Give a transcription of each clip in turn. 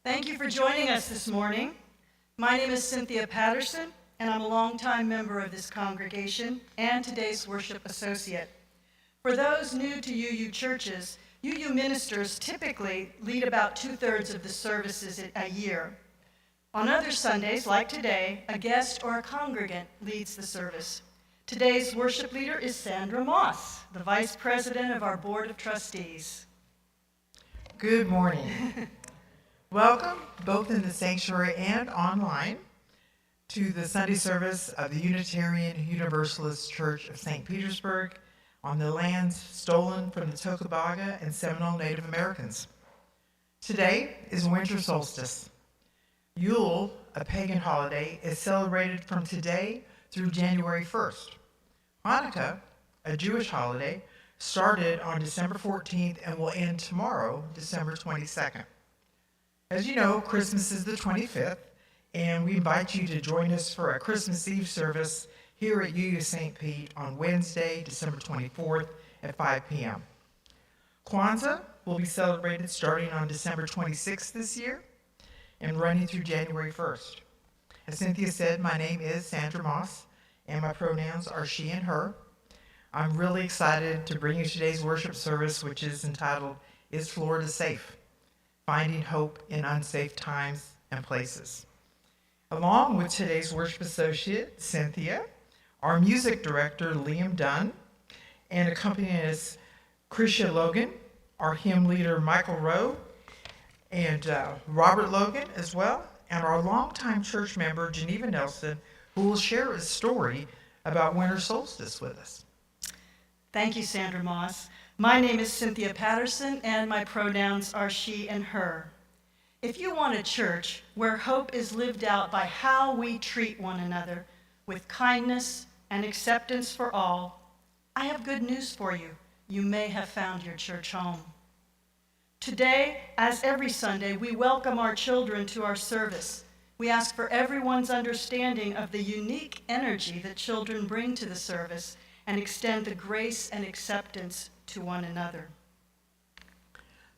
Thank you for joining us this morning. My name is Cynthia Patterson, and I'm a longtime member of this congregation and today's worship associate. For those new to UU churches, UU ministers typically lead about 2/3 of the services a year. On other Sundays, like today, a guest or a congregant leads the service. Today's worship leader is Sandra Moss, the vice president of our board of trustees. Good morning. Welcome, both in the sanctuary and online, to the Sunday service of the Unitarian Universalist Church of St. Petersburg on the lands stolen from the Tocobaga and Seminole Native Americans. Today is winter solstice. Yule, a pagan holiday, is celebrated from today through January 1st. Hanukkah, a Jewish holiday, started on December 14th and will end tomorrow, December 22nd. As you know, Christmas is the 25th, and we invite you to join us for a Christmas Eve service here at UU St. Pete on Wednesday, December 24th at 5 p.m. Kwanzaa will be celebrated starting on December 26th this year and running through January 1st. As Cynthia said, my name is Sandra Moss, and my pronouns are she and her. I'm really excited to bring you today's worship service, which is entitled, Is Florida Safe? Finding Hope in Unsafe Times and Places. Along with today's worship associate, Cynthia, our music director, Liam Dunn, and accompanying us, Krisha Logan, our hymn leader, Michael Rowe, and Robert Logan as well, and our longtime church member, Geneva Nelson, who will share a story about winter solstice with us. Thank you, Sandra Moss. My name is Cynthia Patterson, and my pronouns are she and her. If you want a church where hope is lived out by how we treat one another with kindness and acceptance for all, I have good news for you. You may have found your church home. Today, as every Sunday, we welcome our children to our service. We ask for everyone's understanding of the unique energy that children bring to the service and extend the grace and acceptance to one another.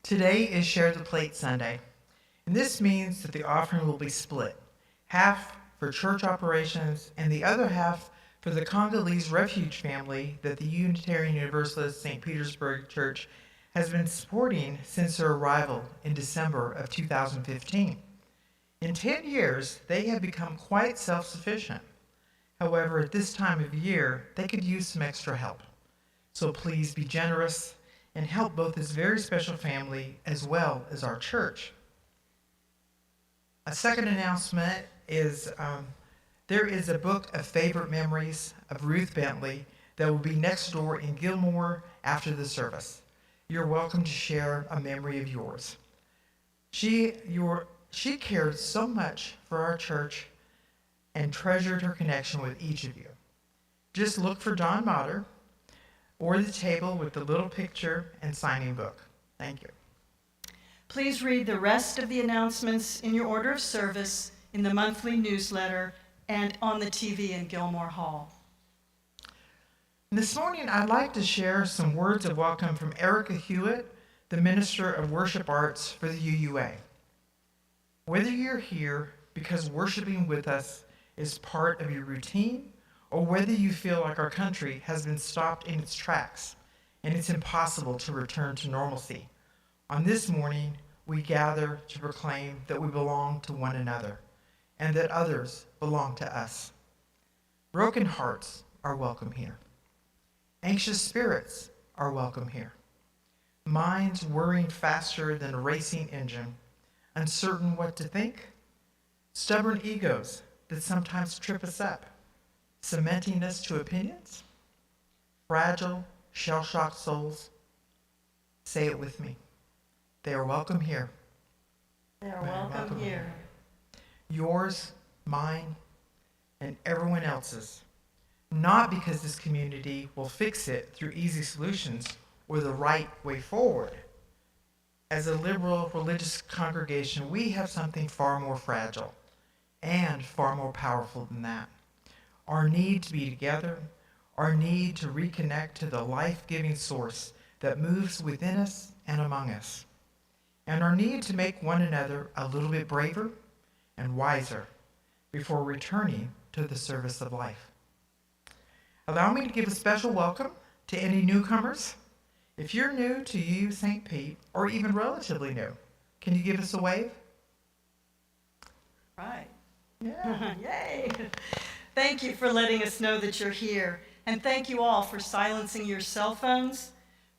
Today is Share the Plate Sunday, and this means that the offering will be split, half for church operations and the other half for the Congolese refuge family that the Unitarian Universalist St. Petersburg Church has been supporting since their arrival in December of 2015. In 10 years, they have become quite self-sufficient. However, at this time of year, they could use some extra help. So please be generous and help both this very special family as well as our church. A second announcement is there is a book of favorite memories of Ruth Bentley that will be next door in Gilmore after the service. You're welcome to share a memory of yours. She cared so much for our church and treasured her connection with each of you. Just look for Don Motter or the table with the little picture and signing book. Thank you. Please read the rest of the announcements in your order of service, in the monthly newsletter, and on the TV in Gilmore Hall. This morning, I'd like to share some words of welcome from Erica Hewitt, the Minister of Worship Arts for the UUA. Whether you're here because worshiping with us is part of your routine, or whether you feel like our country has been stopped in its tracks and it's impossible to return to normalcy, on this morning, we gather to proclaim that we belong to one another and that others belong to us. Broken hearts are welcome here. Anxious spirits are welcome here. Minds worrying faster than a racing engine, uncertain what to think. Stubborn egos that sometimes trip us up, cementing us to opinions. Fragile, shell-shocked souls. Say it with me. They are welcome here. They are welcome here. Yours, mine, and everyone else's. Not because this community will fix it through easy solutions or the right way forward. As a liberal religious congregation, we have something far more fragile and far more powerful than that. Our need to be together, our need to reconnect to the life-giving source that moves within us and among us. and our need to make one another a little bit braver and wiser before returning to the service of life. Allow me to give a special welcome to any newcomers. If you're new to UU St. Pete, or even relatively new, can you give us a wave? Right. Yeah. Yay! Thank you for letting us know that you're here, and thank you all for silencing your cell phones.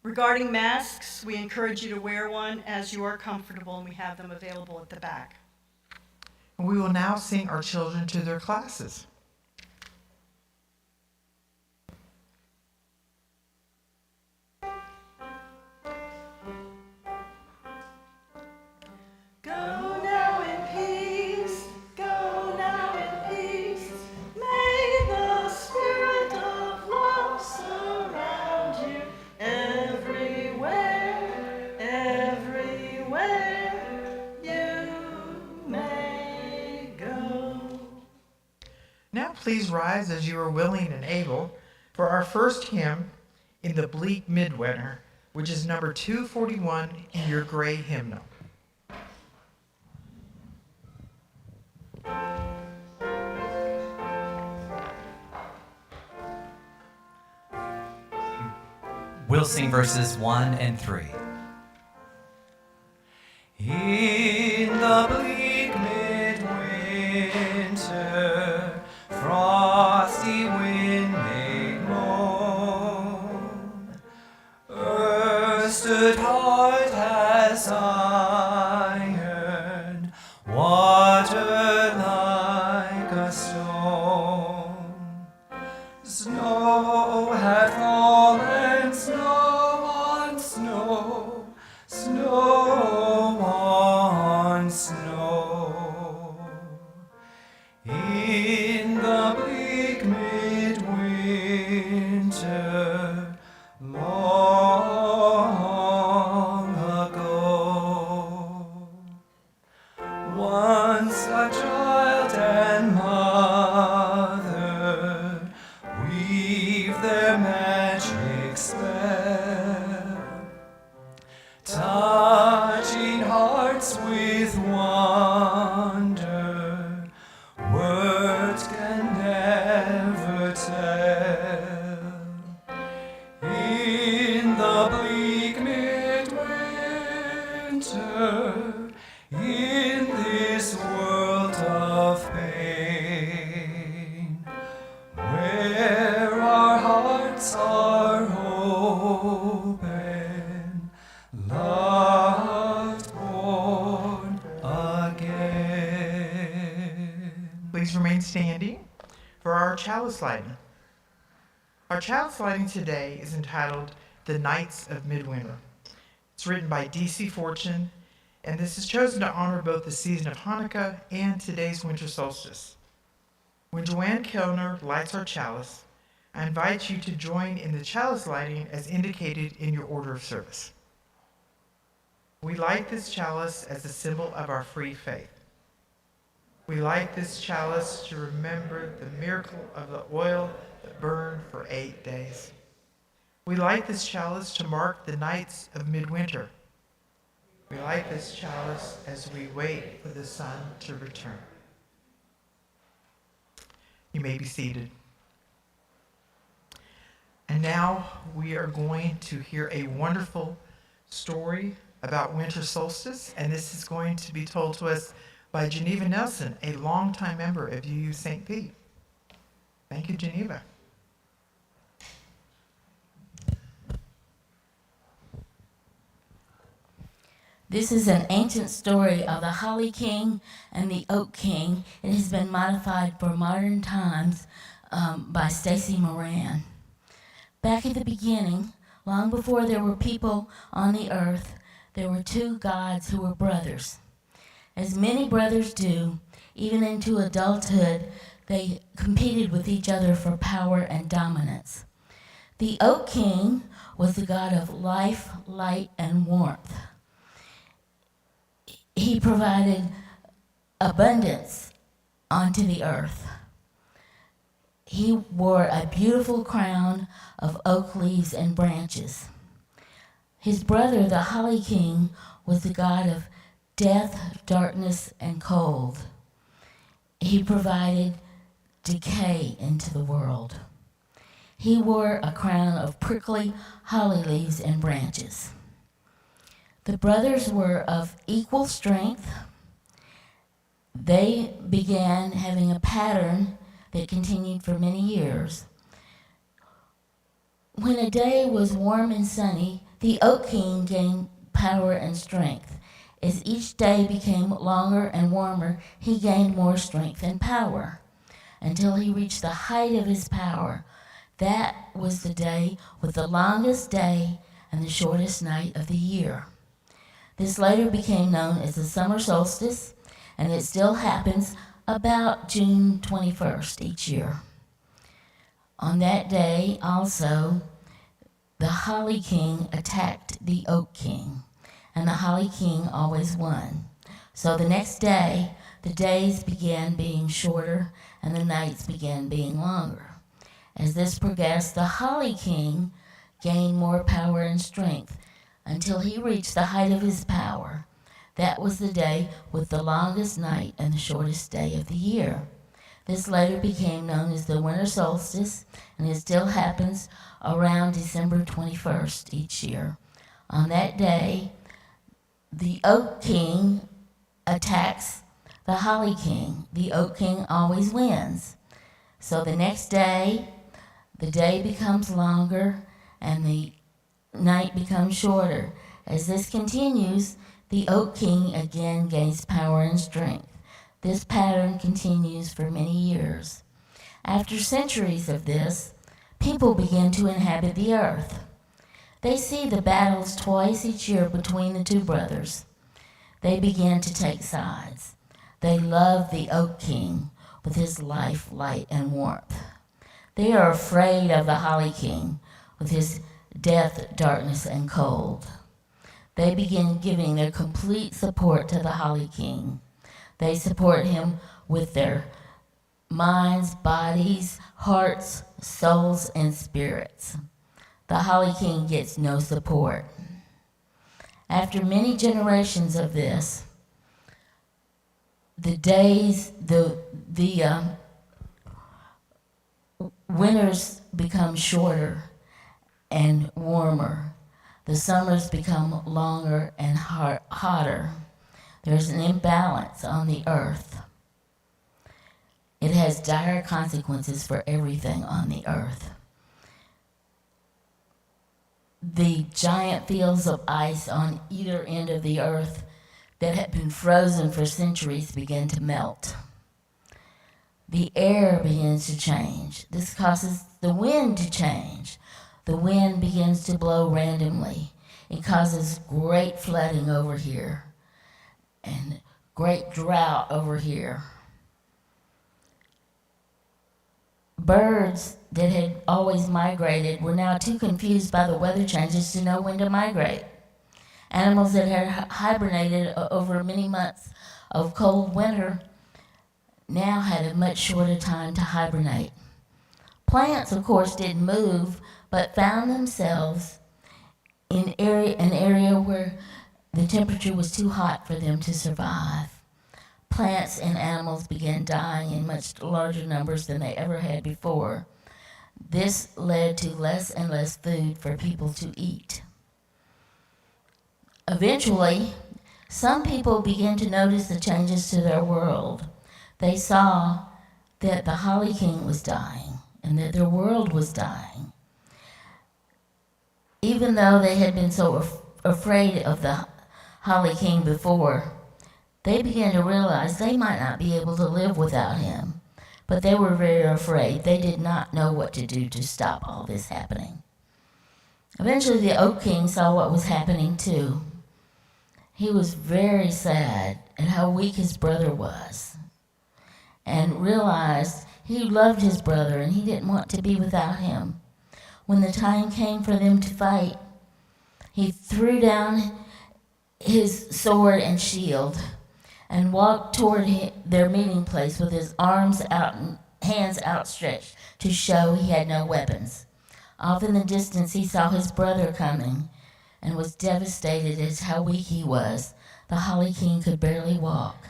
Regarding masks, we encourage you to wear one as you are comfortable, and we have them available at the back. And we will now sing our children to their classes. Go now in peace, go now in peace. May the spirit of love surround you everywhere, everywhere you may go. Now please rise as you are willing and able for our first hymn in the bleak midwinter, which is number 241 in your gray hymnal. We'll sing verses 1 and 3. In the bleak midwinter, frosty wind made moan, earth stood hard as iron, water like a stone. Snow had fallen, snow on snow, snow on snow. In the bleak midwinter, long ago, once a child and mother weave their magic spell, touching hearts with wonder, words can never tell. In the bleak midwinter, in this world of pain, where our hearts are open, loved born again. Please remain standing for our chalice lighting. Our chalice lighting today is entitled The Nights of Midwinter. It's written by D.C. Fortune, and this is chosen to honor both the season of Hanukkah and today's winter solstice. When Joanne Kellner lights our chalice, I invite you to join in the chalice lighting as indicated in your order of service. We light this chalice as a symbol of our free faith. We light this chalice to remember the miracle of the oil that burned for 8 days. We light this chalice to mark the nights of midwinter. We light this chalice as we wait for the sun to return. You may be seated. And now we are going to hear a wonderful story about winter solstice, and this is going to be told to us by Geneva Nelson, a longtime member of UU St. Pete. Thank you, Geneva. This is an ancient story of the Holly King and the Oak King. It has been modified for modern times by Stacy Moran. Back at the beginning, long before there were people on the earth, there were two gods who were brothers. As many brothers do, even into adulthood, they competed with each other for power and dominance. The Oak King was the god of life, light, and warmth. He provided abundance onto the earth. He wore a beautiful crown of oak leaves and branches. His brother, the Holly King, was the God of death, darkness, and cold. He provided decay into the world. He wore a crown of prickly holly leaves and branches. The brothers were of equal strength. They began having a pattern that continued for many years. When a day was warm and sunny, the Oak King gained power and strength. As each day became longer and warmer, he gained more strength and power until he reached the height of his power. That was the day with the longest day and the shortest night of the year. This later became known as the summer solstice, and it still happens about June 21st each year. On that day also, the Holly King attacked the Oak King, and the Holly King always won. So the next day, the days began being shorter and the nights began being longer. As this progressed, the Holly King gained more power and strength until he reached the height of his power. That was the day with the longest night and the shortest day of the year. This later became known as the winter solstice, and it still happens around December 21st each year. On that day, the Oak King attacks the Holly King. The Oak King always wins. So the next day, the day becomes longer and the night becomes shorter. As this continues, the Oak King again gains power and strength. This pattern continues for many years. After centuries of this, people begin to inhabit the earth. They see the battles twice each year between the two brothers. They begin to take sides. They love the Oak King with his life, light, and warmth. They are afraid of the Holly King with his death, darkness, and cold. They begin giving their complete support to the Holly King. They support him with their minds, bodies, hearts, souls, and spirits. The Holly King gets no support. After many generations of this, the winters become shorter and warmer. The summers become longer and hotter. There's an imbalance on the earth. It has dire consequences for everything on the earth. The giant fields of ice on either end of the earth that had been frozen for centuries begin to melt. The air begins to change. This causes the wind to change. The wind begins to blow randomly. It causes great flooding over here and great drought over here. Birds that had always migrated were now too confused by the weather changes to know when to migrate. Animals that had hibernated over many months of cold winter now had a much shorter time to hibernate. Plants, of course, didn't move, but found themselves in an area where the temperature was too hot for them to survive. Plants and animals began dying in much larger numbers than they ever had before. This led to less and less food for people to eat. Eventually, some people began to notice the changes to their world. They saw that the Holly King was dying and that their world was dying. Even though they had been so afraid of the Holly King before, they began to realize they might not be able to live without him. But they were very afraid. They did not know what to do to stop all this happening. Eventually, the Oak King saw what was happening too. He was very sad at how weak his brother was and realized he loved his brother and he didn't want to be without him. When the time came for them to fight, he threw down his sword and shield and walked toward their meeting place with his arms out and hands outstretched to show he had no weapons. Off in the distance, he saw his brother coming, and was devastated at how weak he was. The Holly King could barely walk.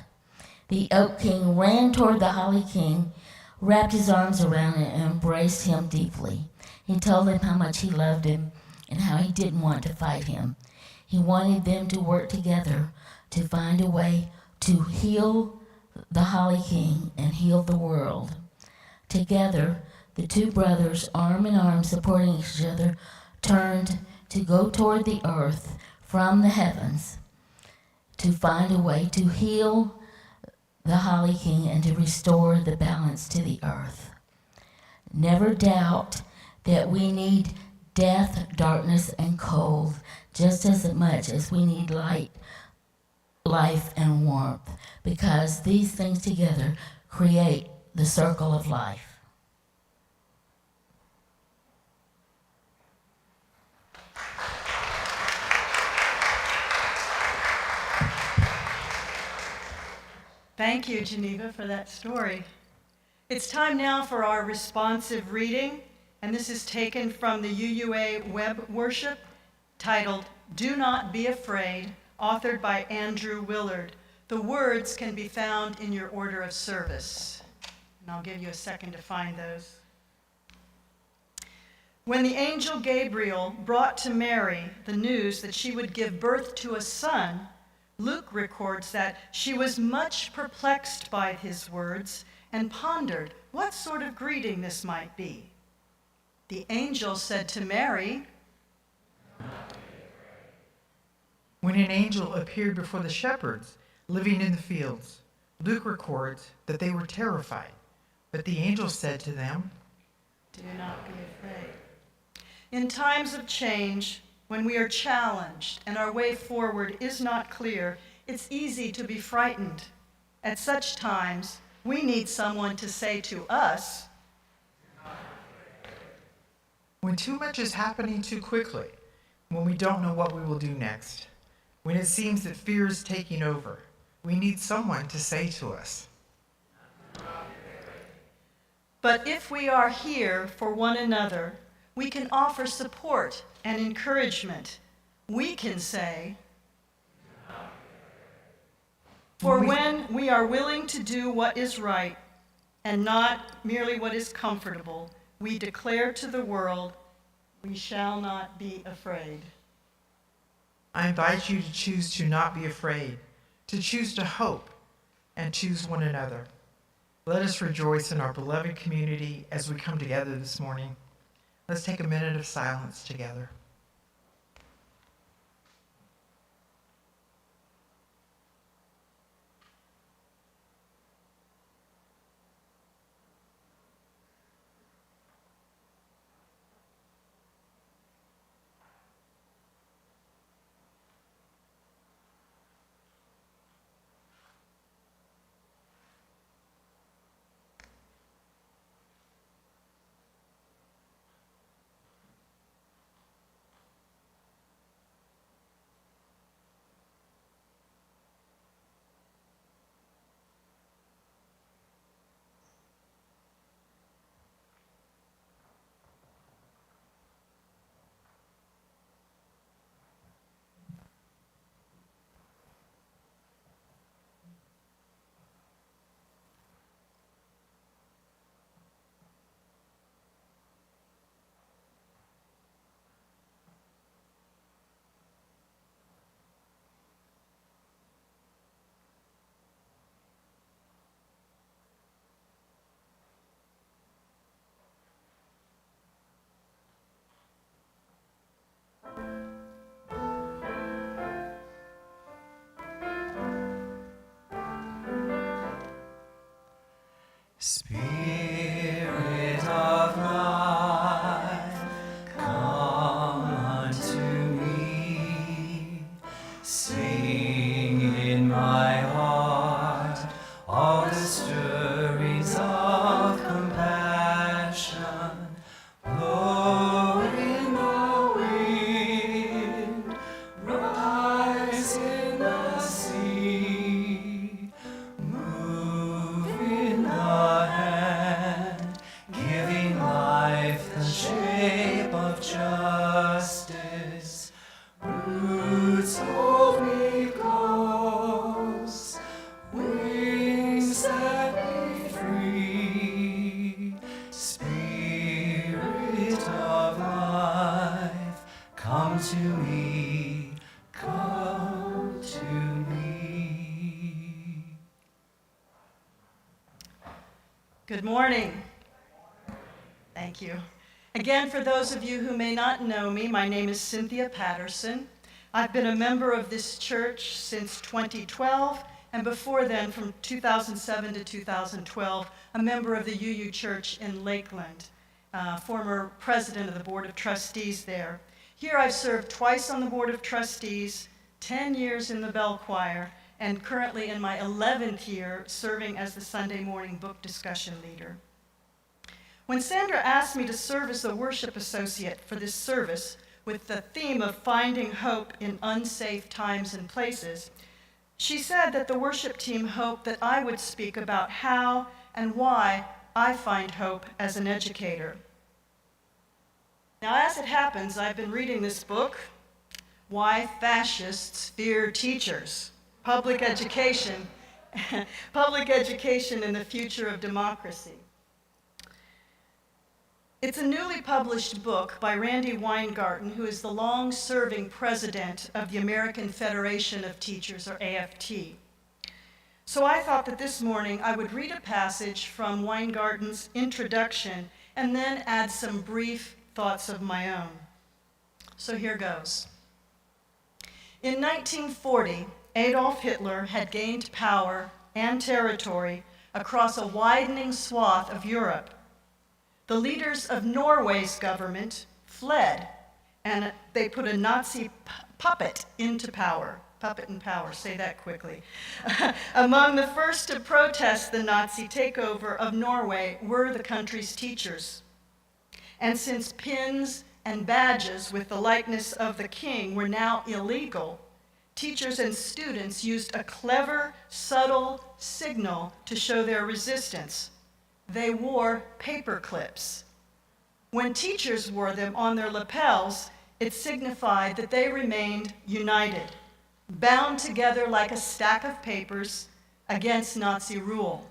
The Oak King ran toward the Holly King, wrapped his arms around him, and embraced him deeply. He told him how much he loved him and how he didn't want to fight him. He wanted them to work together to find a way to heal the Holly King and heal the world. Together, the two brothers, arm in arm, supporting each other, turned to go toward the earth from the heavens to find a way to heal the Holly King and to restore the balance to the earth. Never doubt that we need death, darkness, and cold just as much as we need light, life, and warmth, because these things together create the circle of life. Thank you, Geneva, for that story. It's time now for our responsive reading, and this is taken from the UUA web worship titled, "Do Not Be Afraid," authored by Andrew Willard. The words can be found in your order of service, and I'll give you a second to find those. When the angel Gabriel brought to Mary the news that she would give birth to a son, Luke records that she was much perplexed by his words and pondered what sort of greeting this might be. The angel said to Mary, When an angel appeared before the shepherds living in the fields, Luke records that they were terrified. But the angel said to them, "Do not be afraid." In times of change, when we are challenged and our way forward is not clear, it's easy to be frightened. At such times, we need someone to say to us, when too much is happening too quickly, when we don't know what we will do next, when it seems that fear is taking over, we need someone to say to us, but if we are here for one another, we can offer support and encouragement. We can say, for when we are willing to do what is right and not merely what is comfortable, we declare to the world, we shall not be afraid. I invite you to choose to not be afraid, to choose to hope, and choose one another. Let us rejoice in our beloved community as we come together this morning. Let's take a minute of silence together. Spirit of life, come unto me. Sing in my heart all the stirrings of compassion. Blow in the wind, rise in the sea. Move in the hand, giving life the shape of justice. Good morning. Thank you. Again, for those of you who may not know me, my name is Cynthia Patterson. I've been a member of this church since 2012, and before then, from 2007 to 2012, a member of the UU Church in Lakeland, former president of the Board of Trustees there. Here I've served twice on the Board of Trustees, 10 years in the bell choir, and currently in my 11th year serving as the Sunday morning book discussion leader. When Sandra asked me to serve as the worship associate for this service with the theme of finding hope in unsafe times and places, she said that the worship team hoped that I would speak about how and why I find hope as an educator. Now, as it happens, I've been reading this book, Why Fascists Fear Teachers, Public Education and the Future of Democracy. It's a newly published book by Randy Weingarten, who is the long-serving president of the American Federation of Teachers, or AFT. So I thought that this morning I would read a passage from Weingarten's introduction and then add some brief thoughts of my own. So here goes. In 1940, Adolf Hitler had gained power and territory across a widening swath of Europe. The leaders of Norway's government fled, and they put a Nazi puppet into power. Puppet in power, say that quickly. Among the first to protest the Nazi takeover of Norway were the country's teachers. And since pins and badges with the likeness of the king were now illegal, teachers and students used a clever, subtle signal to show their resistance. They wore paper clips. When teachers wore them on their lapels, it signified that they remained united, bound together like a stack of papers against Nazi rule.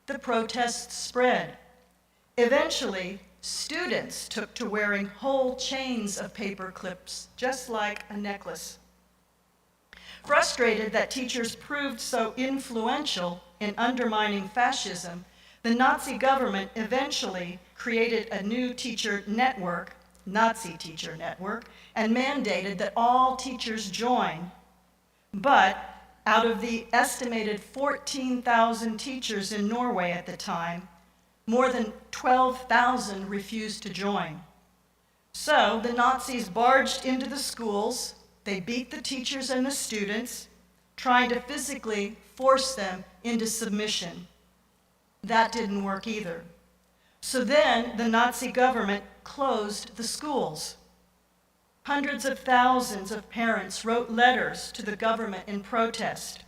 The protests spread. Eventually, students took to wearing whole chains of paper clips, just like a necklace. Frustrated that teachers proved so influential in undermining fascism, the Nazi government eventually created a new teacher network, Nazi teacher network, and mandated that all teachers join. But out of the estimated 14,000 teachers in Norway at the time, more than 12,000 refused to join. So the Nazis barged into the schools, they beat the teachers and the students, trying to physically force them into submission. That didn't work either. So then the Nazi government closed the schools. Hundreds of thousands of parents wrote letters to the government in protest.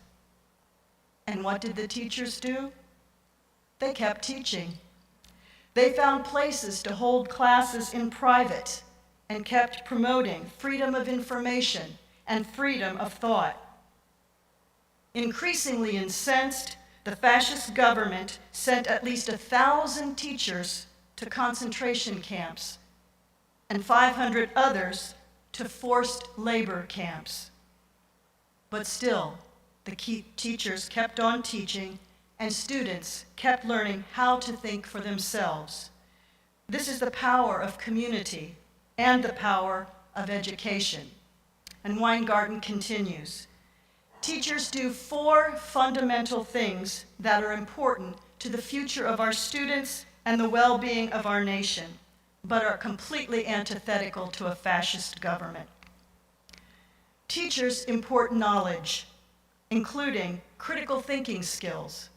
And what did the teachers do? They kept teaching. They found places to hold classes in private and kept promoting freedom of information and freedom of thought. Increasingly incensed, the fascist government sent at least 1,000 teachers to concentration camps and 500 others to forced labor camps. But still, the teachers kept on teaching and students kept learning how to think for themselves. This is the power of community and the power of education. And Weingarten continues. Teachers do 4 fundamental things that are important to the future of our students and the well-being of our nation, but are completely antithetical to a fascist government. Teachers impart knowledge, including critical thinking skills.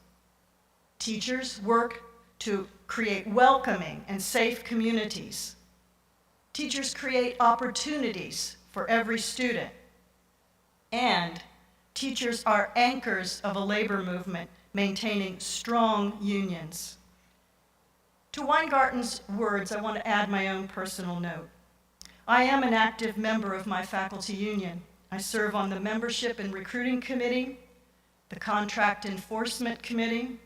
Teachers work to create welcoming and safe communities. Teachers create opportunities for every student. And teachers are anchors of a labor movement maintaining strong unions. To Weingarten's words, I want to add my own personal note. I am an active member of my faculty union. I serve on the Membership and Recruiting Committee, the Contract Enforcement Committee,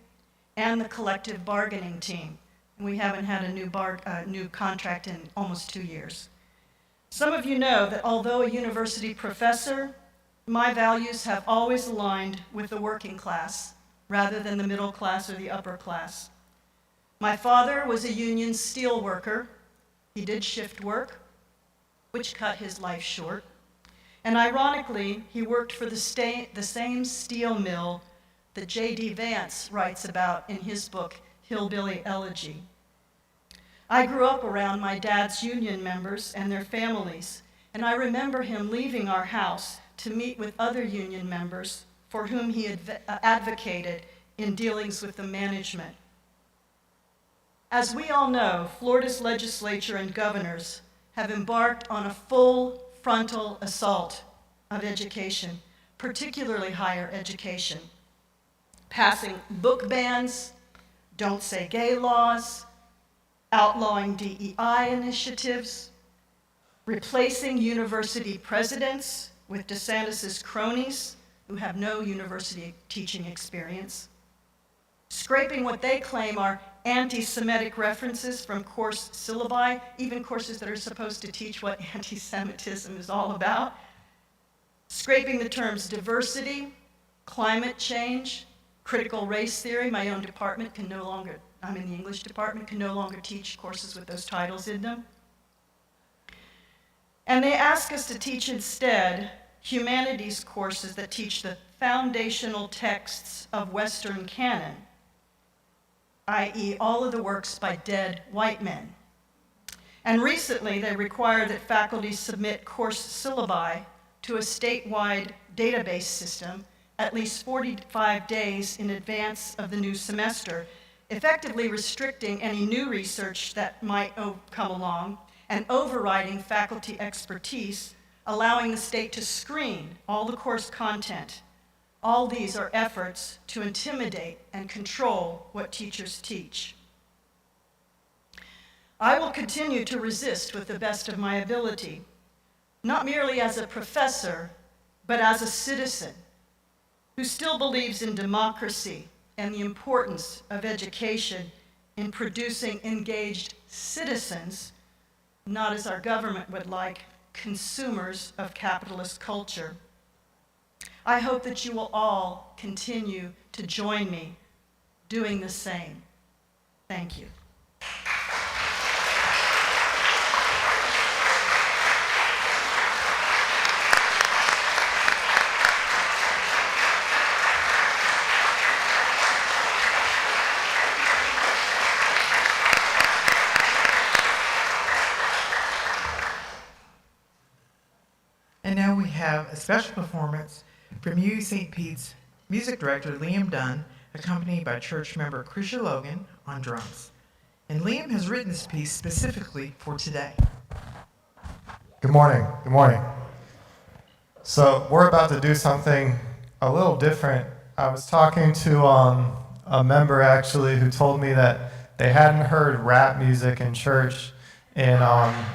and the Collective Bargaining Team. We haven't had a new contract in almost 2 years. Some of you know that although a university professor, my values have always aligned with the working class rather than the middle class or the upper class. My father was a union steel worker. He did shift work, which cut his life short. And ironically, he worked for the same steel mill that J.D. Vance writes about in his book, Hillbilly Elegy. I grew up around my dad's union members and their families, and I remember him leaving our house to meet with other union members for whom he advocated in dealings with the management. As we all know, Florida's legislature and governors have embarked on a full frontal assault of education, particularly higher education, passing book bans, don't say gay laws, outlawing DEI initiatives, replacing university presidents with DeSantis' cronies who have no university teaching experience, scraping what they claim are anti-Semitic references from course syllabi, even courses that are supposed to teach what anti-Semitism is all about, scraping the terms diversity, climate change, critical race theory. My own department can no longer, I'm in the English department, can no longer teach courses with those titles in them. And they ask us to teach instead humanities courses that teach the foundational texts of Western canon, i.e. all of the works by dead white men. And recently, they require that faculty submit course syllabi to a statewide database system at least 45 days in advance of the new semester, effectively restricting any new research that might come along and overriding faculty expertise, allowing the state to screen all the course content. All these are efforts to intimidate and control what teachers teach. I will continue to resist with the best of my ability, not merely as a professor, but as a citizen who still believes in democracy and the importance of education in producing engaged citizens, not as our government would like, consumers of capitalist culture. I hope that you will all continue to join me doing the same. Thank you. And now we have a special performance from UU St. Pete's music director Liam Dunn, accompanied by church member Krisha Logan on drums. And Liam has written this piece specifically for today. Good morning. Good morning. So we're about to do something a little different. I was talking to a member actually who told me that they hadn't heard rap music in church in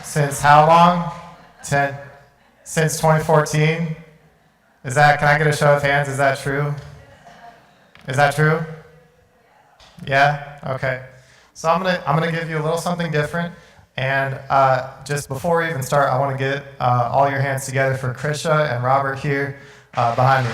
since how long? Since 2014. Can I get a show of hands? Is that true? Is that true? Yeah? Okay. So I'm gonna give you a little something different. And just before we even start, I want to get all your hands together for Krisha and Robert here behind me.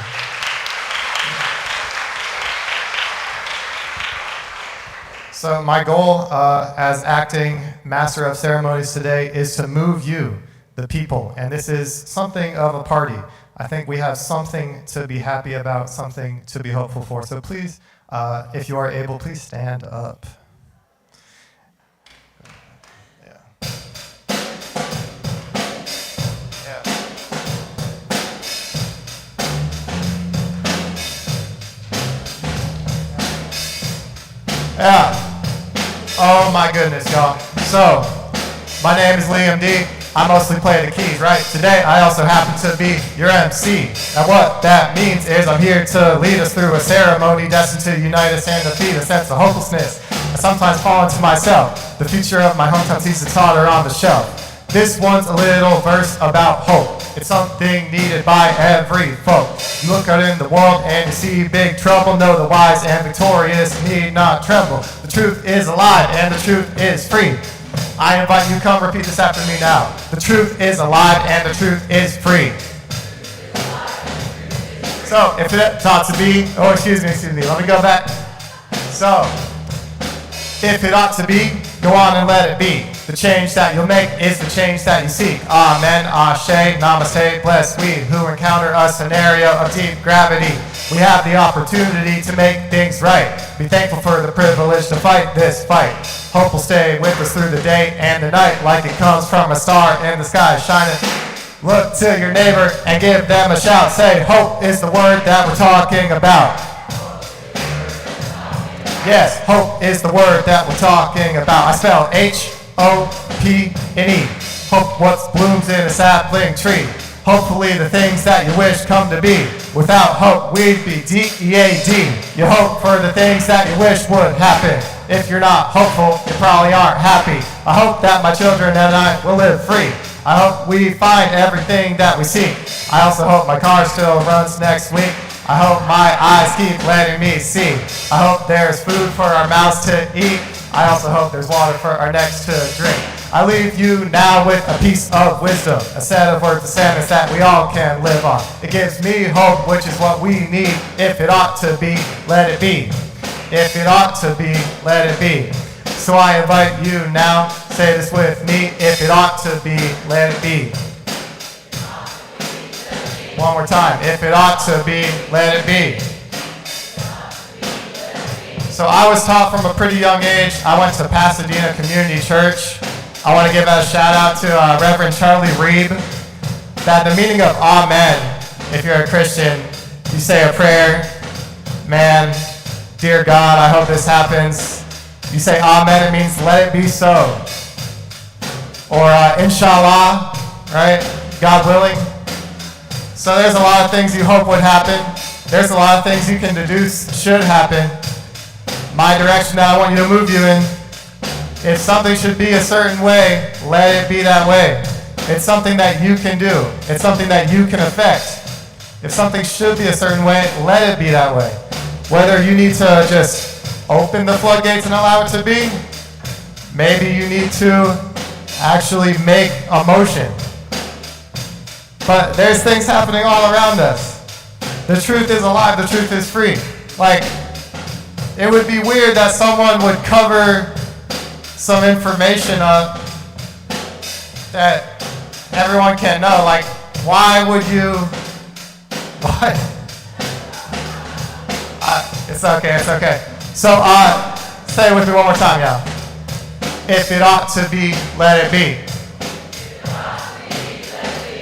So my goal as acting master of ceremonies today is to move you, the people. And this is something of a party. I think we have something to be happy about, something to be hopeful for. So please, if you are able, please stand up. Yeah. Oh my goodness, y'all. So, my name is Liam D. I mostly play the keys, right? Today, I also happen to be your MC. Now what that means is I'm here to lead us through a ceremony destined to unite us and defeat a sense of hopelessness. I sometimes fall into myself. The future of my hometown sees the totter on the shelf. This one's a little verse about hope. It's something needed by every folk. You look out in the world and you see big trouble. Know the wise and victorious need not tremble. The truth is alive and the truth is free. I invite you, come repeat this after me now. The truth is alive and the truth is free. So, if it ought to be, excuse me, let me go back. So, If it ought to be, go on and let it be. The change that you'll make is the change that you seek. Amen, ashe, namaste, bless we who encounter a scenario of deep gravity. We have the opportunity to make things right. Be thankful for the privilege to fight this fight. Hope will stay with us through the day and the night like it comes from a star in the sky shining. Look to your neighbor and give them a shout. Say, hope is the word that we're talking about. Yes, hope is the word that we're talking about. I spell H-O-P-N-E. Hope what blooms in a sapling tree. Hopefully the things that you wish come to be. Without hope, we'd be D-E-A-D. You hope for the things that you wish would happen. If you're not hopeful, you probably aren't happy. I hope that my children and I will live free. I hope we find everything that we seek. I also hope my car still runs next week. I hope my eyes keep letting me see. I hope there's food for our mouths to eat. I also hope there's water for our necks to drink. I leave you now with a piece of wisdom, a set of words of sentence that we all can live on. It gives me hope, which is what we need. If it ought to be, let it be. If it ought to be, let it be. So I invite you now, say this with me. If it ought to be, let it be. One more time. If it ought to be, let it be. So I was taught from a pretty young age. I went to Pasadena Community Church. I want to give a shout out to Reverend Charlie Reeb. That the meaning of amen, if you're a Christian, you say a prayer. Man, dear God, I hope this happens. You say amen, it means let it be so. Or inshallah, right? God willing. So there's a lot of things you hope would happen. There's a lot of things you can deduce should happen. My direction that I want you to move you in. If something should be a certain way, let it be that way. It's something that you can do. It's something that you can affect. If something should be a certain way, let it be that way. Whether you need to just open the floodgates and allow it to be, maybe you need to actually make a motion. But there's things happening all around us. The truth is alive, the truth is free. Like, it would be weird that someone would cover some information up that everyone can know. Like, why would you, what? It's okay, it's okay. So, say it with me one more time, y'all. If it ought to be, let it be.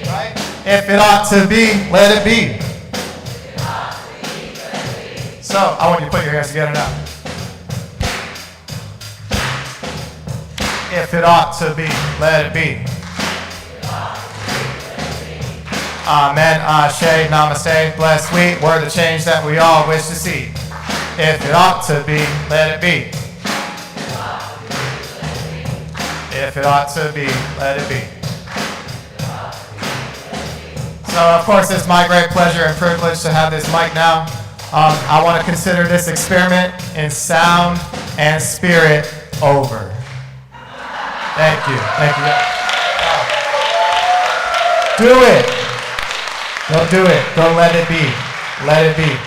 Right? If it ought to be, let it be. So, I want you to put your hands together now. If it ought to be, let it be. Amen, ashe, namaste, bless we, we're the change that we all wish to see. If it ought to be, let it be. If it ought to be, let it be. So, of course, it's my great pleasure and privilege to have this mic now. I want to consider this experiment in sound and spirit over. Thank you. Thank you. Do it. Don't do it. Don't let it be. Let it be.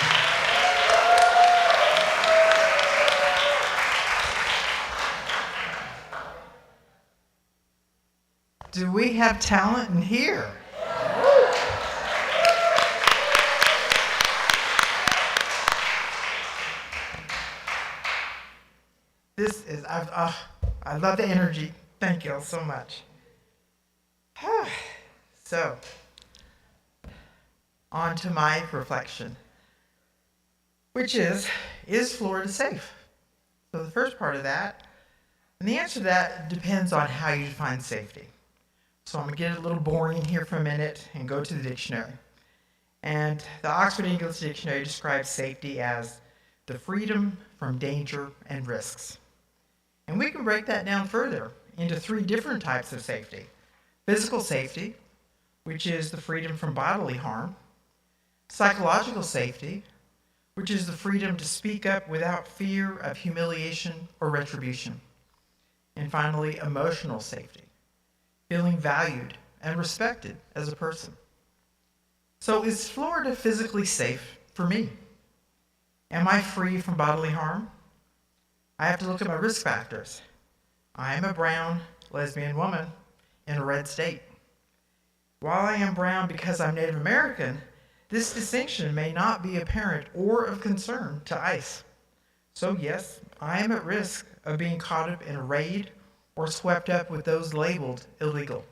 Do we have talent in here? This is, I love the energy. Thank you all so much. So, on to my reflection, which is Florida safe? So the first part of that, and the answer to that depends on how you define safety. So I'm going to get a little boring here for a minute and go to the dictionary. And the Oxford English Dictionary describes safety as the freedom from danger and risks. And we can break that down further into three different types of safety. Physical safety, which is the freedom from bodily harm. Psychological safety, which is the freedom to speak up without fear of humiliation or retribution. And finally, emotional safety, feeling valued and respected as a person. So is Florida physically safe for me? Am I free from bodily harm? I have to look at my risk factors. I am a brown lesbian woman in a red state. While I am brown because I'm Native American, this distinction may not be apparent or of concern to ICE. So yes, I am at risk of being caught up in a raid or swept up with those labeled illegal.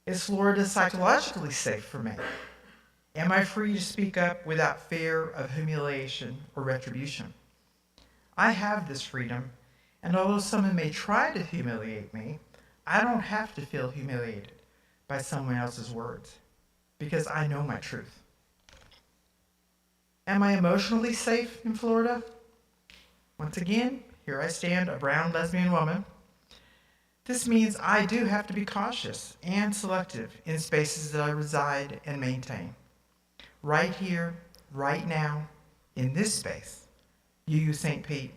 Is Florida psychologically safe for me? Am I free to speak up without fear of humiliation or retribution? I have this freedom, and although someone may try to humiliate me, I don't have to feel humiliated by someone else's words, because I know my truth. Am I emotionally safe in Florida? Once again, here I stand, a brown lesbian woman. This means I do have to be cautious and selective in spaces that I reside and maintain. Right here, right now, in this space, UU St. Pete,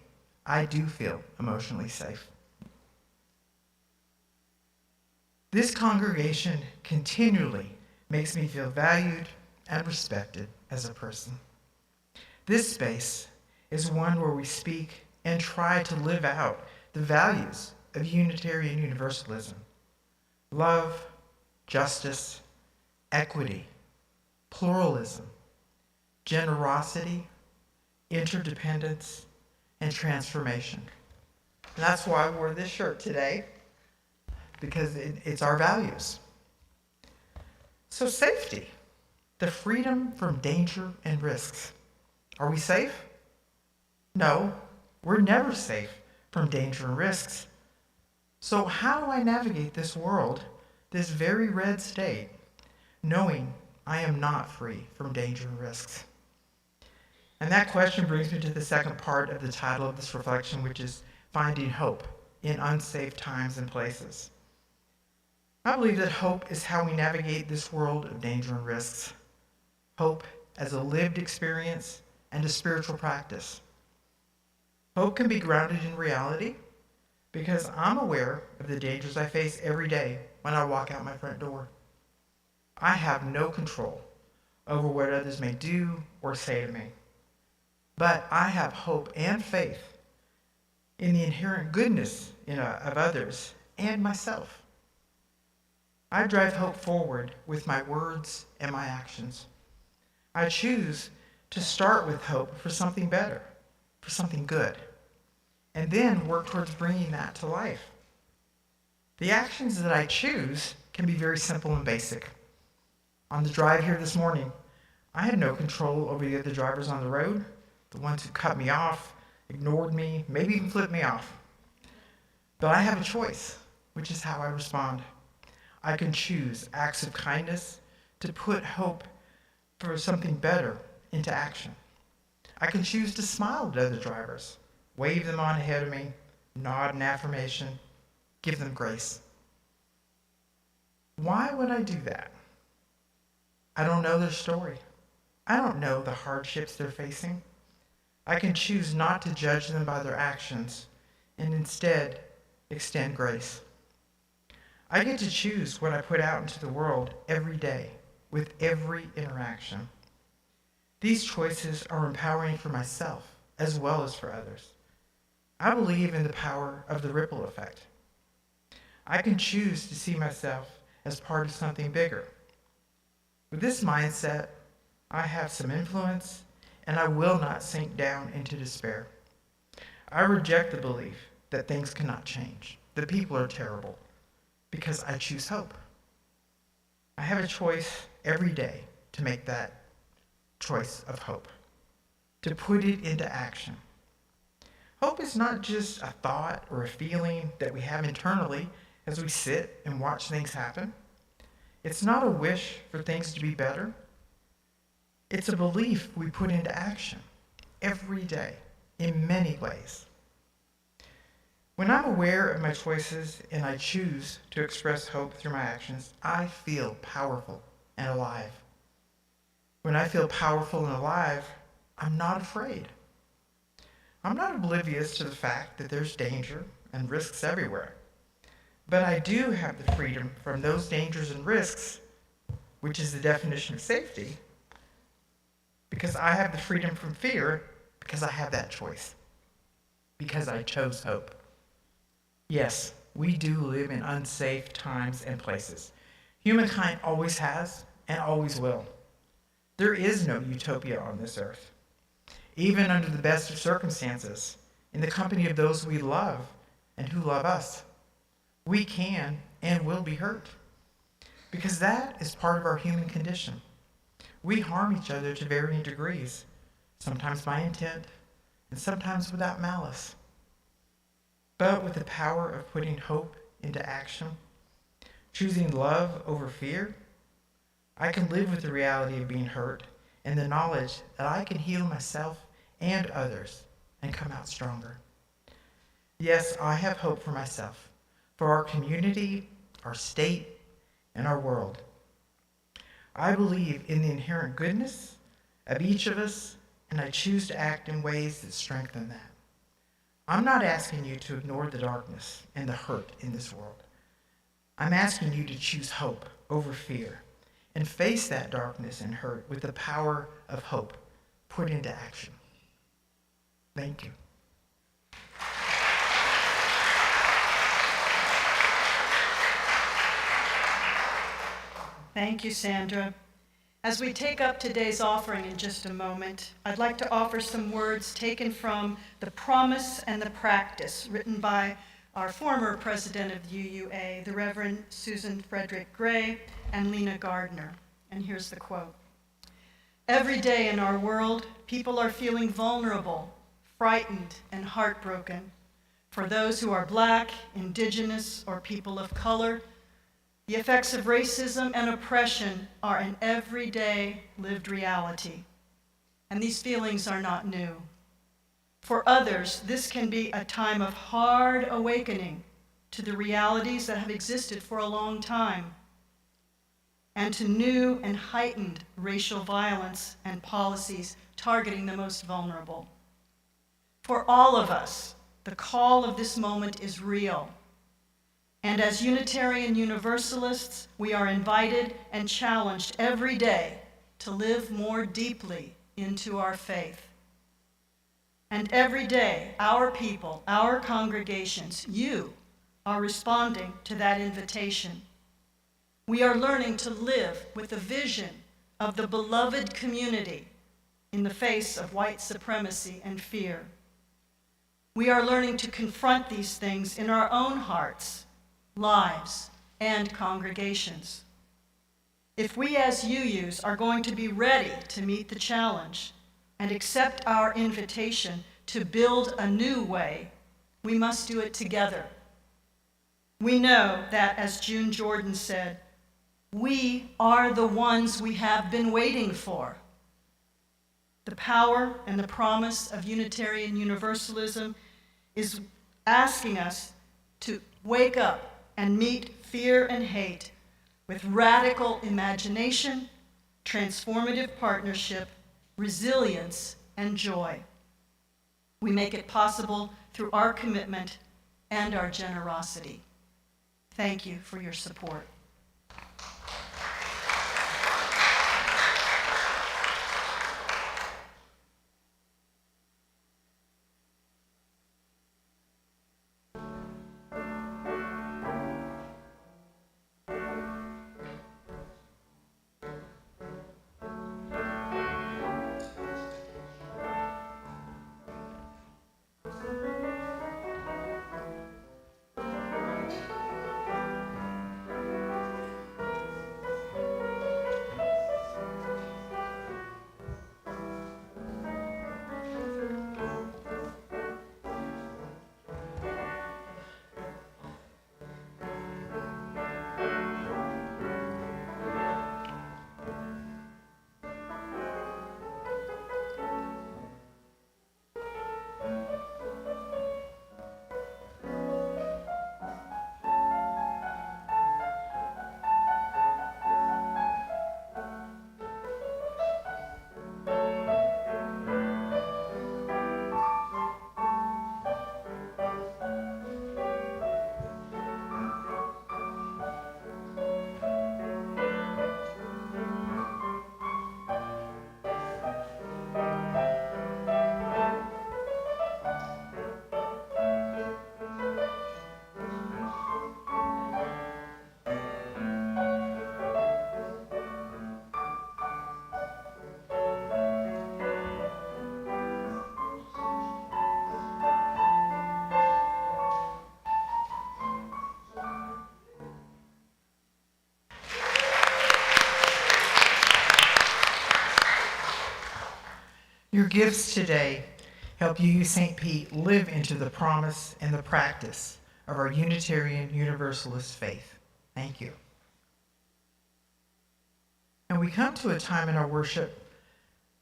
I do feel emotionally safe. This congregation continually makes me feel valued and respected as a person. This space is one where we speak and try to live out the values of Unitarian Universalism: love, justice, equity, pluralism, generosity, interdependence, and transformation. And that's why I wore this shirt today, because it's our values. So safety, the freedom from danger and risks. Are we safe? No, we're never safe from danger and risks. So how do I navigate this world, this very red state, knowing I am not free from danger and risks? And that question brings me to the second part of the title of this reflection, which is Finding Hope in Unsafe Times and Places. I believe that hope is how we navigate this world of danger and risks. Hope as a lived experience and a spiritual practice. Hope can be grounded in reality because I'm aware of the dangers I face every day when I walk out my front door. I have no control over what others may do or say to me. But I have hope and faith in the inherent goodness of others and myself. I drive hope forward with my words and my actions. I choose to start with hope for something better, for something good, and then work towards bringing that to life. The actions that I choose can be very simple and basic. On the drive here this morning, I had no control over the other drivers on the road, the ones who cut me off, ignored me, maybe even flipped me off. But I have a choice, which is how I respond. I can choose acts of kindness to put hope for something better into action. I can choose to smile at other drivers, wave them on ahead of me, nod in affirmation, give them grace. Why would I do that? I don't know their story. I don't know the hardships they're facing. I can choose not to judge them by their actions and instead extend grace. I get to choose what I put out into the world every day with every interaction. These choices are empowering for myself as well as for others. I believe in the power of the ripple effect. I can choose to see myself as part of something bigger. With this mindset, I have some influence, and I will not sink down into despair. I reject the belief that things cannot change, that people are terrible, because I choose hope. I have a choice every day to make that choice of hope, to put it into action. Hope is not just a thought or a feeling that we have internally as we sit and watch things happen. It's not a wish for things to be better. It's a belief we put into action every day in many ways. When I'm aware of my choices and I choose to express hope through my actions, I feel powerful and alive. When I feel powerful and alive, I'm not afraid. I'm not oblivious to the fact that there's danger and risks everywhere. But I do have the freedom from those dangers and risks, which is the definition of safety, because I have the freedom from fear because I have that choice. because I chose hope. Yes, we do live in unsafe times and places. Humankind always has and always will. There is no utopia on this earth. Even under the best of circumstances, in the company of those we love and who love us, we can and will be hurt. Because that is part of our human condition. We harm each other to varying degrees, sometimes by intent and sometimes without malice. But with the power of putting hope into action, choosing love over fear, I can live with the reality of being hurt and the knowledge that I can heal myself and others and come out stronger. Yes, I have hope for myself, for our community, our state, and our world. I believe in the inherent goodness of each of us, and I choose to act in ways that strengthen that. I'm not asking you to ignore the darkness and the hurt in this world. I'm asking you to choose hope over fear and face that darkness and hurt with the power of hope put into action. Thank you. Thank you, Sandra. As we take up today's offering in just a moment, I'd like to offer some words taken from The Promise and the Practice, written by our former president of the UUA, the Reverend Susan Frederick Gray and Lena Gardner. And here's the quote. Every day in our world, people are feeling vulnerable, frightened, and heartbroken. For those who are Black, Indigenous, or people of color, the effects of racism and oppression are an everyday lived reality, and these feelings are not new. For others, this can be a time of hard awakening to the realities that have existed for a long time, and to new and heightened racial violence and policies targeting the most vulnerable. For all of us, the call of this moment is real. And as Unitarian Universalists, we are invited and challenged every day to live more deeply into our faith. And every day, our people, our congregations, you are responding to that invitation. We are learning to live with the vision of the beloved community in the face of white supremacy and fear. We are learning to confront these things in our own hearts, lives, and congregations. If we as UUs are going to be ready to meet the challenge and accept our invitation to build a new way, we must do it together. We know that, as June Jordan said, we are the ones we have been waiting for. The power and the promise of Unitarian Universalism is asking us to wake up and meet fear and hate with radical imagination, transformative partnership, resilience, and joy. We make it possible through our commitment and our generosity. Thank you for your support. Your gifts today help you, St. Pete, live into the promise and the practice of our Unitarian Universalist faith. Thank you. And we come to a time in our worship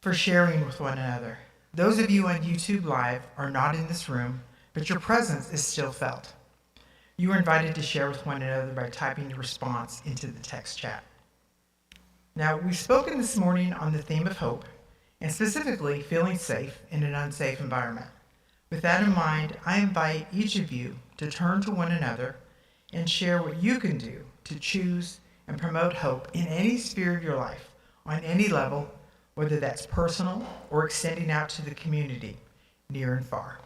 for sharing with one another. Those of you on YouTube Live are not in this room, but your presence is still felt. You are invited to share with one another by typing your response into the text chat. Now, we've spoken this morning on the theme of hope, and specifically feeling safe in an unsafe environment. With that in mind, I invite each of you to turn to one another and share what you can do to choose and promote hope in any sphere of your life, on any level, whether that's personal or extending out to the community, near and far.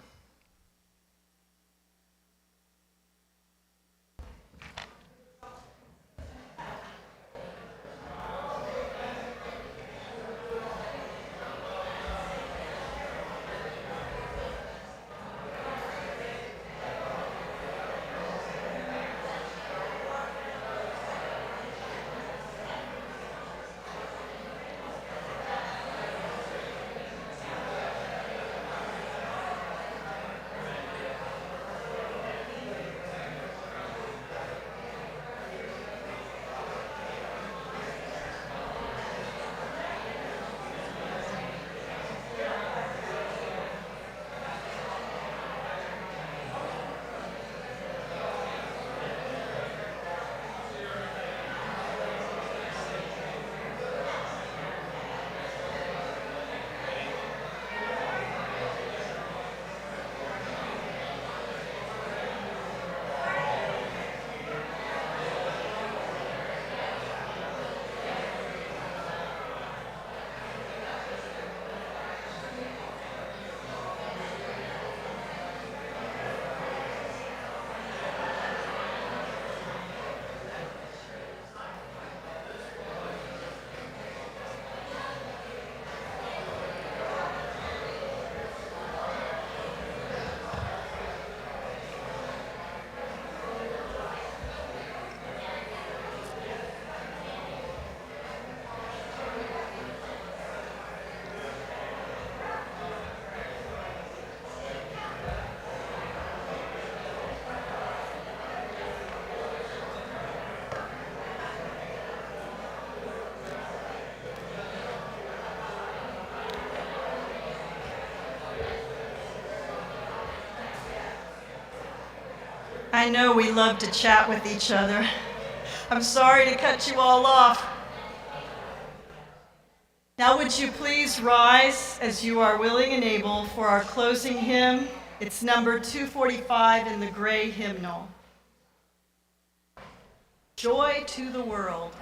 I know we love to chat with each other. I'm sorry to cut you all off. Now would you please rise as you are willing and able for our closing hymn. It's number 245 in the gray hymnal. Joy to the world.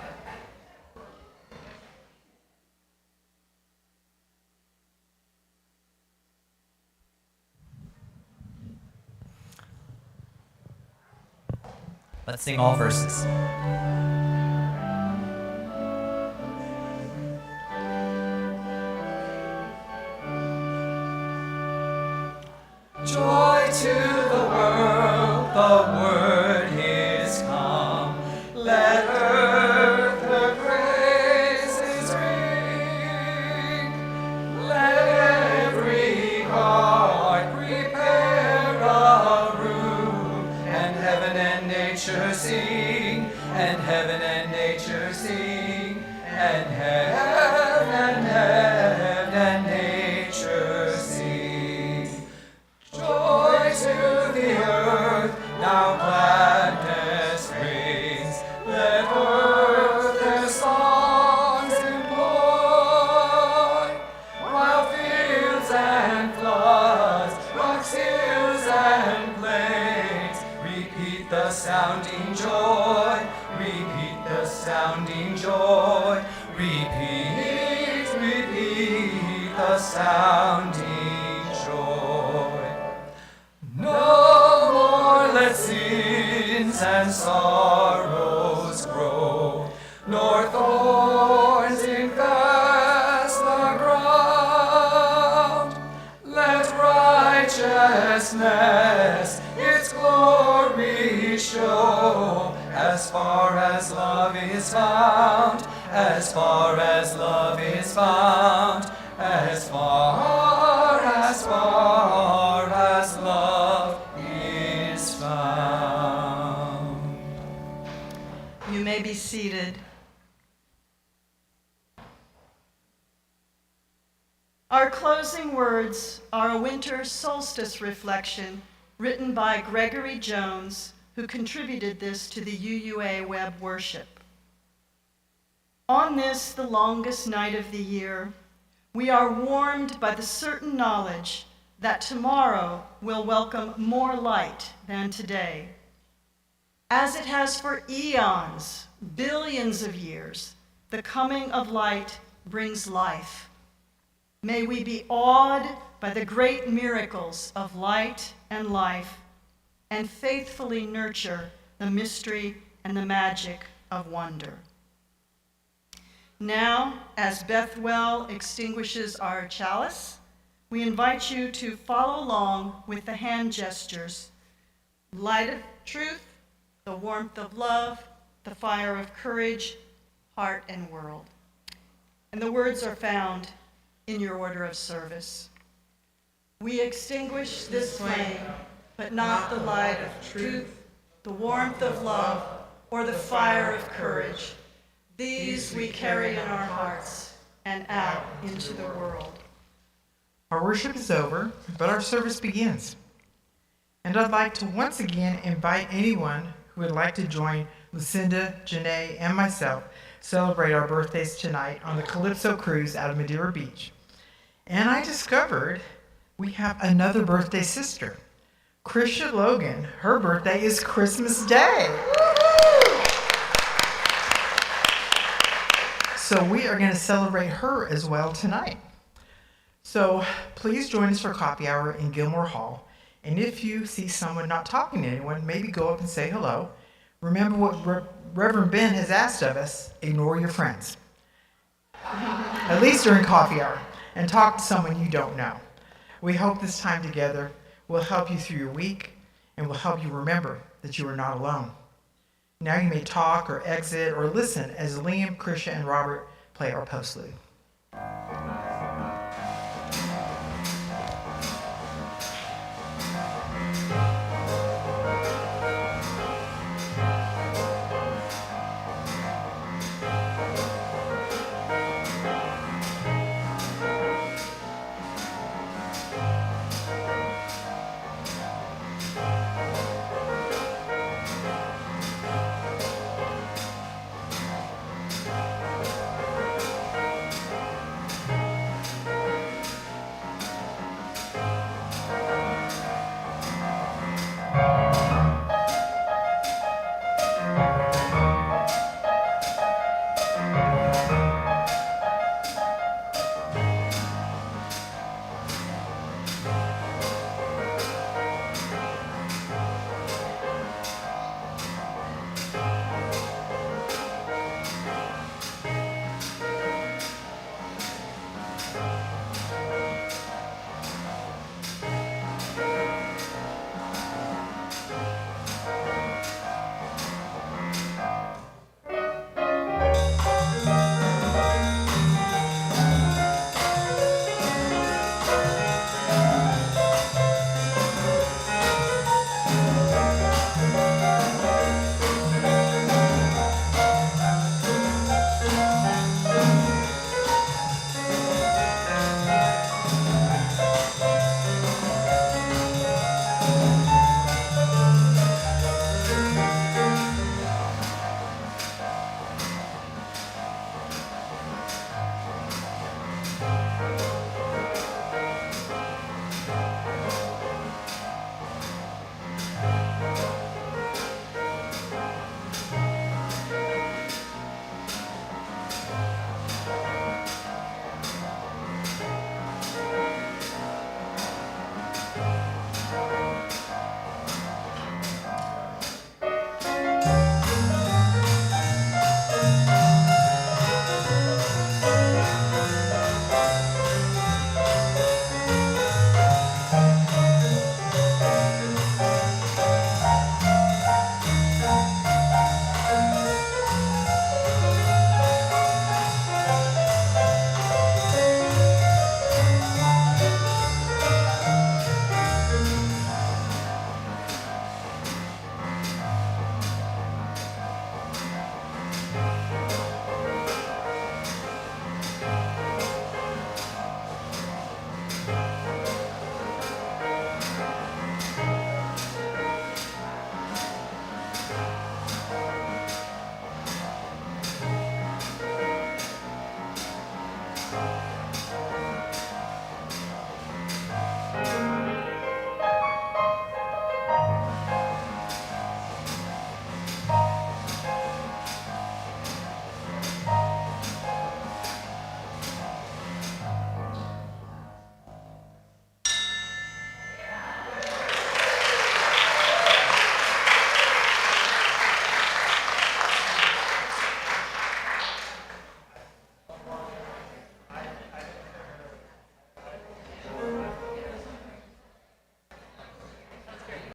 Let's sing all verses. Joy to the world, the word is come. Let earth her praises ring. Let every heart prepare a room, and heaven and nature sing, and heaven and nature sing, and heaven and nature sing. Joy to the earth, now gladness brings. Let earth their songs employ, while fields and floods, rocks, hills, and plains repeat the sounding joy, repeat the sounding joy, repeat the sounding joy. No more let sins and sorrows grow, nor thorns infest the ground. Let righteousness its glory show, as far as love is found, as far as love is found, as far as love is found. You may be seated. Our closing words are a winter solstice reflection written by Gregory Jones, who contributed this to the UUA web worship. On this, the longest night of the year, we are warmed by the certain knowledge that tomorrow will welcome more light than today. As it has for eons, billions of years, the coming of light brings life. May we be awed by the great miracles of light and life, and faithfully nurture the mystery and the magic of wonder. Now, as Bethwell extinguishes our chalice, we invite you to follow along with the hand gestures: light of truth, the warmth of love, the fire of courage, heart and world. And the words are found in your order of service. We extinguish this flame, but not the light of truth, the warmth of love, or the fire of courage. These we carry in our hearts and out into the world. Our worship is over, but our service begins. And I'd like to once again invite anyone who would like to join Lucinda, Janae, and myself celebrate our birthdays tonight on the Calypso Cruise out of Madeira Beach. And I discovered we have another birthday sister, Krisha Logan. Her birthday is Christmas Day. So we are going to celebrate her as well tonight. So please join us for coffee hour in Gilmore Hall. And if you see someone not talking to anyone, maybe go up and say hello. Remember what Reverend Ben has asked of us: ignore your friends. At least during coffee hour. And talk to someone you don't know. We hope this time together will help you through your week and will help you remember that you are not alone. Now you may talk or exit or listen as Liam, Krisha, and Robert play our postlude.